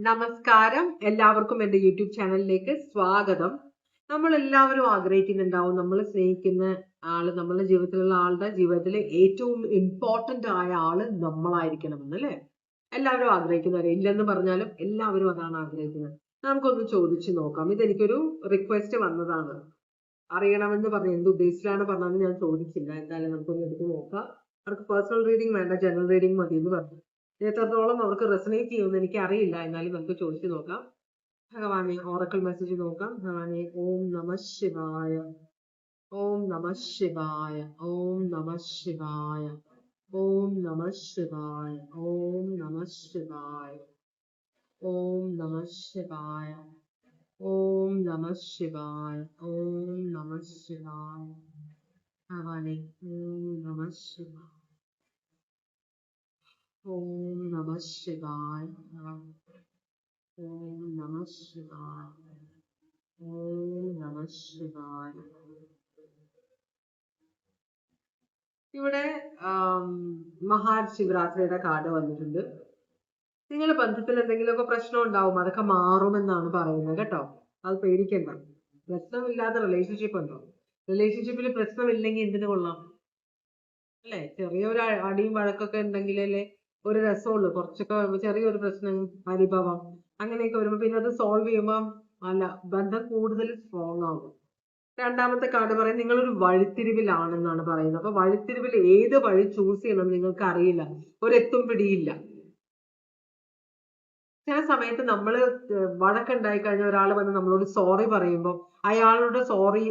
നമസ്കാരം, എല്ലാവർക്കും എൻ്റെ യൂട്യൂബ് ചാനലിലേക്ക് സ്വാഗതം. നമ്മൾ എല്ലാവരും ആഗ്രഹിക്കുന്നുണ്ടാവും നമ്മൾ സ്നേഹിക്കുന്ന ആള്, നമ്മളുടെ ജീവിതത്തിലുള്ള ആളുടെ ജീവിതത്തിൽ ഏറ്റവും ഇമ്പോർട്ടന്റ് ആയ ആള് നമ്മളായിരിക്കണമെന്ന്, അല്ലേ? എല്ലാവരും ആഗ്രഹിക്കുന്നവരെ ഇല്ലെന്ന് പറഞ്ഞാലും എല്ലാവരും അതാണ് ആഗ്രഹിക്കുന്നത്. നമുക്കൊന്ന് ചോദിച്ചു നോക്കാം. ഇതെനിക്കൊരു റിക്വസ്റ്റ് വന്നതാണ്. അറിയണമെന്ന് പറഞ്ഞ് എന്ത് ഉദ്ദേശിച്ചിലാണ് പറഞ്ഞതെന്ന് ഞാൻ ചോദിച്ചില്ല. എന്തായാലും നമുക്കൊന്ന് എടുത്ത് നോക്കാം. അവർക്ക് പേഴ്സണൽ റീഡിംഗ് വേണ്ട, ജനറൽ റീഡിംഗ് മതി എന്ന് പറഞ്ഞു. എത്രത്തോളം അവർക്ക് റെസനേറ്റ് ചെയ്യുമെന്ന് എനിക്ക് അറിയില്ല. എന്നാലും നമുക്ക് ചോദിച്ചു നോക്കാം. ഭഗവാനെ, ഓറക്കിൾ മെസ്സേജ് നോക്കാം. ഭഗവാനെ, ഓം നമ ശിവായ, ഓം നമ ശിവായ, ഓം നമ ശിവായ, ഓം നമ ശിവായ, ഓം നമ ശിവായ, ഓം നമ ശിവായ, ഓം നമ ശിവായ, ഓം നമ ശിവായ. ഭഗവാനെ, ഓം നമ ശിവായ, ഓം നമ ശിവായ, ഓം നമ ശിവായ, ഓം നമ ശിവായ. ഇവിടെ മഹാശിവരാത്രിയുടെ കാർഡ് വന്നിട്ടുണ്ട്. നിങ്ങളുടെ ബന്ധത്തിൽ എന്തെങ്കിലുമൊക്കെ പ്രശ്നം ഉണ്ടാവും, അതൊക്കെ മാറുമെന്നാണ് പറയുന്നത് കേട്ടോ. അത് പേടിക്കണ്ട. പ്രശ്നമില്ലാത്ത റിലേഷൻഷിപ്പ് ഉണ്ടോ? റിലേഷൻഷിപ്പിൽ പ്രശ്നമില്ലെങ്കിൽ എന്തിനു കൊള്ളാം, അല്ലേ? ചെറിയൊരു അടിയും വഴക്കൊക്കെ ഉണ്ടെങ്കിലല്ലേ ഒരു രസമുള്ളൂ. കുറച്ചൊക്കെ ചെറിയൊരു പ്രശ്നം, പരിഭവം അങ്ങനെയൊക്കെ വരുമ്പോ പിന്നെ അത് സോൾവ് ചെയ്യുമ്പോൾ അല്ല, ബന്ധം കൂടുതൽ സ്ട്രോങ് ആകും. രണ്ടാമത്തെ കാർഡ് പറയും നിങ്ങളൊരു വഴിത്തിരിവിലാണെന്നാണ് പറയുന്നത്. അപ്പൊ വഴിത്തിരിവിൽ ഏത് വഴി ചൂസ് ചെയ്യണം നിങ്ങൾക്ക് അറിയില്ല, ഒരെത്തും പിടിയില്ല. ചില സമയത്ത് നമ്മൾ വഴക്കുണ്ടായി കഴിഞ്ഞ ഒരാൾ വന്ന് നമ്മളോട് സോറി പറയുമ്പോൾ അയാളുടെ സോറി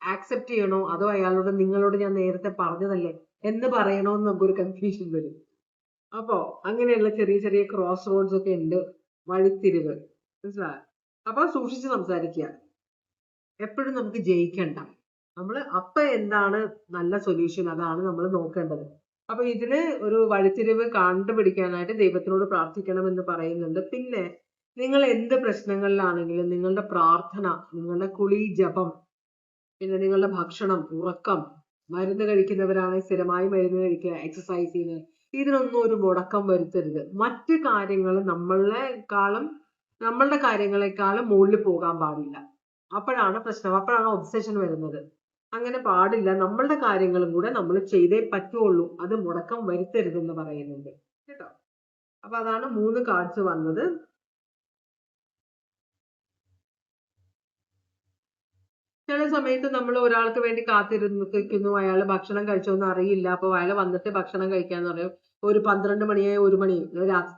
ആക്സെപ്റ്റ് ചെയ്യണോ, അതോ അയാളോട് നിങ്ങളോട് ഞാൻ നേരത്തെ പറഞ്ഞതല്ലേ എന്ന് പറയണോ എന്ന് നമുക്കൊരു കൺഫ്യൂഷൻ വരും. അപ്പോ അങ്ങനെയുള്ള ചെറിയ ചെറിയ ക്രോസ് റോഡ്സ് ഒക്കെ ഉണ്ട്, വഴിത്തിരിവ്. മനസ്സിലായോ? അപ്പൊ സൂക്ഷിച്ച് സംസാരിക്കുക. എപ്പോഴും നമുക്ക് ജയിക്കണ്ട. അപ്പൊ എന്താണ് നല്ല സൊല്യൂഷൻ, അതാണ് നമ്മൾ നോക്കേണ്ടത്. അപ്പൊ ഇതിന് ഒരു വഴിത്തിരിവ് കണ്ടുപിടിക്കാനായിട്ട് ദൈവത്തിനോട് പ്രാർത്ഥിക്കണമെന്ന് പറയുന്നുണ്ട്. പിന്നെ നിങ്ങൾ എന്ത് പ്രശ്നങ്ങളിലാണെങ്കിലും നിങ്ങളുടെ പ്രാർത്ഥന, നിങ്ങളുടെ കുളി, ജപം, പിന്നെ നിങ്ങളുടെ ഭക്ഷണം, ഉറക്കം, മരുന്ന് കഴിക്കുന്നവരാണെങ്കിൽ സ്ഥിരമായി മരുന്ന് കഴിക്കുക, എക്സസൈസ് ചെയ്യുന്നത്, ഇതിനൊന്നും ഒരു മുടക്കം വരുത്തരുത്. മറ്റു കാര്യങ്ങൾ നമ്മളുടെ കാര്യങ്ങളെക്കാളും മുകളിൽ പോകാൻ പാടില്ല. അപ്പോഴാണ് പ്രശ്നം, അപ്പോഴാണ് ഒബ്സെഷൻ വരുന്നത്. അങ്ങനെ പാടില്ല. നമ്മളുടെ കാര്യങ്ങളും കൂടെ നമ്മൾ ചെയ്തേ പറ്റുള്ളൂ. അത് മുടക്കം വരുത്തരുതെന്ന് പറയുന്നുണ്ട് കേട്ടോ. അപ്പൊ അതാണ് 3 കാർഡ്സ് വന്നത്. ചില സമയത്ത് നമ്മൾ ഒരാൾക്ക് വേണ്ടി കാത്തിരുന്നു, അയാൾ ഭക്ഷണം കഴിച്ചോന്ന് അറിയില്ല. അപ്പൊ അയാൾ വന്നിട്ട് ഭക്ഷണം കഴിക്കാന്ന് പറയും. ഒരു 12 മണിയായി, 1 മണി രാത്രി